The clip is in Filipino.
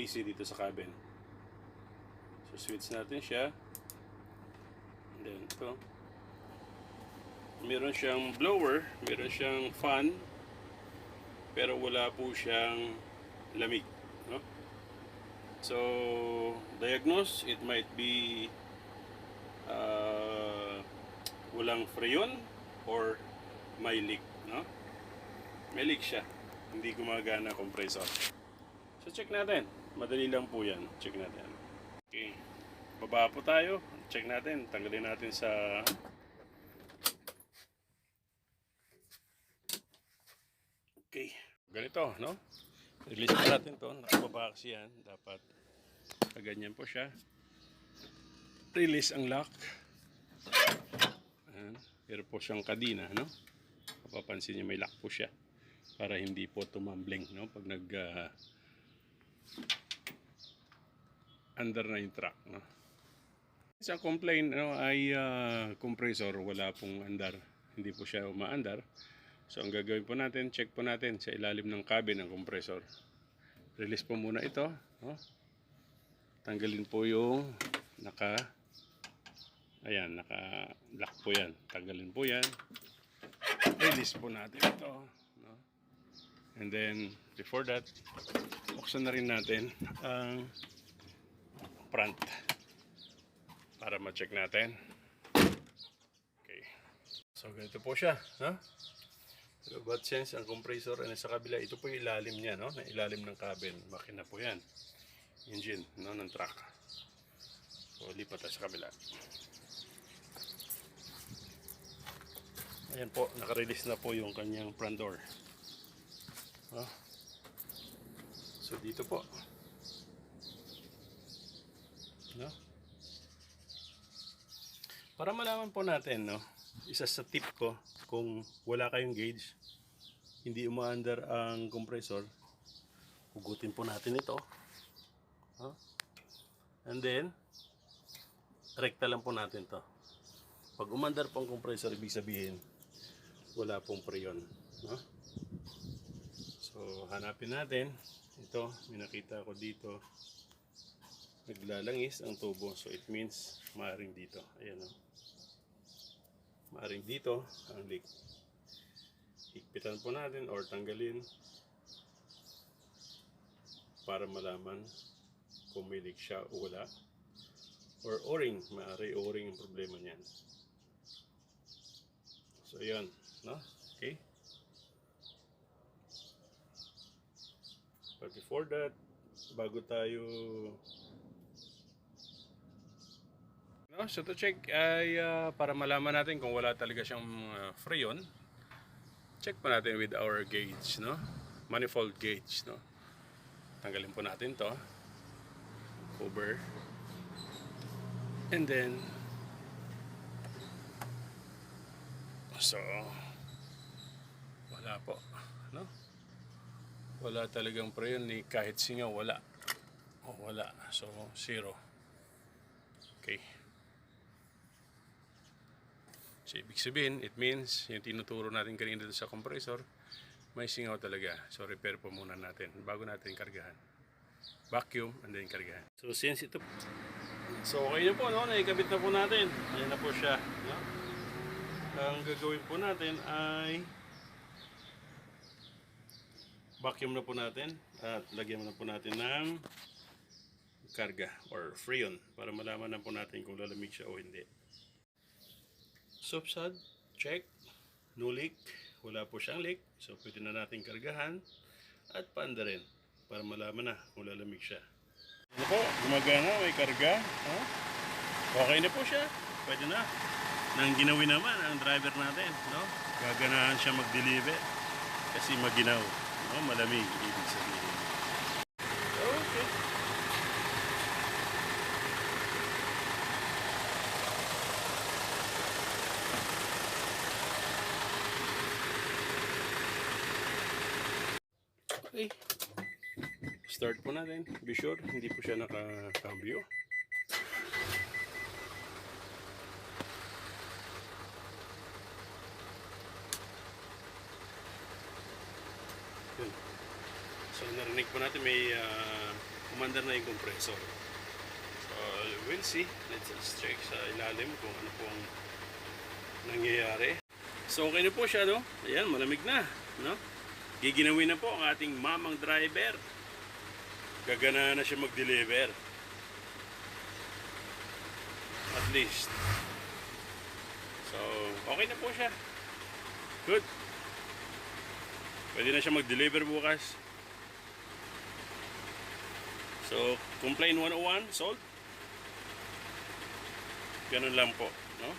AC dito sa cabin. So switch natin siya. And then ito, meron siyang blower, meron siyang fan, pero wala po siyang lamig, no? So diagnose, it might be walang freon or may leak, no? May leak siya, hindi gumagana compressor. So check natin, madali lang po yan. Check natin. Okay, baba po tayo, check natin, tanggalin natin sa okay, ganito, no? Release natin to, nakababa kasi yan, dapat ganyan po siya. Release ang lock. Ayan. Pero po siyang kadina, no? Mapapansin niyo may lock po siya para hindi po tumambling, no? Pag nag under na yung truck, no? Sa complaint, no, ay compressor wala pong andar, hindi po siya umaandar. So ang gagawin po natin, check po natin sa ilalim ng cabin ng compressor. Release po muna ito, no? Tanggalin po yung naka-lock po yan. Tanggalin po yan. Release po natin ito, no? And then, before that, buksan na rin natin ang front para ma-check natin. Okay. So, ganito po siya, no? Pero but since ang compressor ay nasa kabila, ito po yung ilalim niya, no? Na ilalim ng cabin. Makina po yan. Engine, no? Ng truck. So, lipat tayo sa kabila. Ayan po, naka-release na po yung kanyang front door. Oh. So dito po, no? Para malaman po natin, no, isa sa tip ko, kung wala kayong gauge, hindi umaandar ang compressor, hugutin po natin ito. Oh. And then rekta lang po natin to. Pag umandar po ang compressor, ibig sabihin wala pong freon, no? So hanapin natin ito. May nakita ko dito naglalangis ang tubo, so it means maaring dito. Ayan, no? Maaring dito ang leak. Higpitan po natin or tanggalin para malaman kung may leak siya o wala. Or o-ring, maaari o-ring ang problema niyan. So yun, no? Okay. But before that, bago tayo no, so to check ay para malaman natin kung wala talaga siyang freon, check pa natin with our gauge, no? Manifold gauge, no? Tanggalin po natin to cover, and then so wala po, no? Wala talagang freon, ni kahit singaw wala. Wala. So zero. Okay. So ibig sabihin, it means yung tinuturo natin kanina dito sa compressor, may singaw talaga. So repair po muna natin bago natin kargahan. Vacuum and then kargahan. So since ito, so okay na po, no? Naikabit na po natin. Ayan na po siya, no? Ang gagawin po natin ay vacuum na po natin at lagyan na po natin ng karga or freon para malaman na po natin kung lalamig siya o hindi. Subsad, check, no leak, wala po siyang leak, so pwede na natin kargahan at paanda rin para malaman na kung lalamig siya. Ano po, gumagana, may karga, huh? Okay na po siya, pwede na. Nang ginawi naman ang driver natin, no? Gaganahan siya mag-deliver kasi maginaw, no? Malamig, ibig sabihin. Okay. Okay. Start po natin. Be sure, hindi po siya nakakambyo. So narinig po natin may umandar na yung compressor. So, we'll see. Let's check sa ilalim kung ano pong nangyayari. So, okay na po siya, no? Ayan, malamig na, no? Giginawin na po ang ating mamang driver. Gagana na siya mag-deliver. At least. So, okay na po siya. Good. Pwede na siya mag-deliver bukas. So, complaint 101, solved. Ganun lang po, no?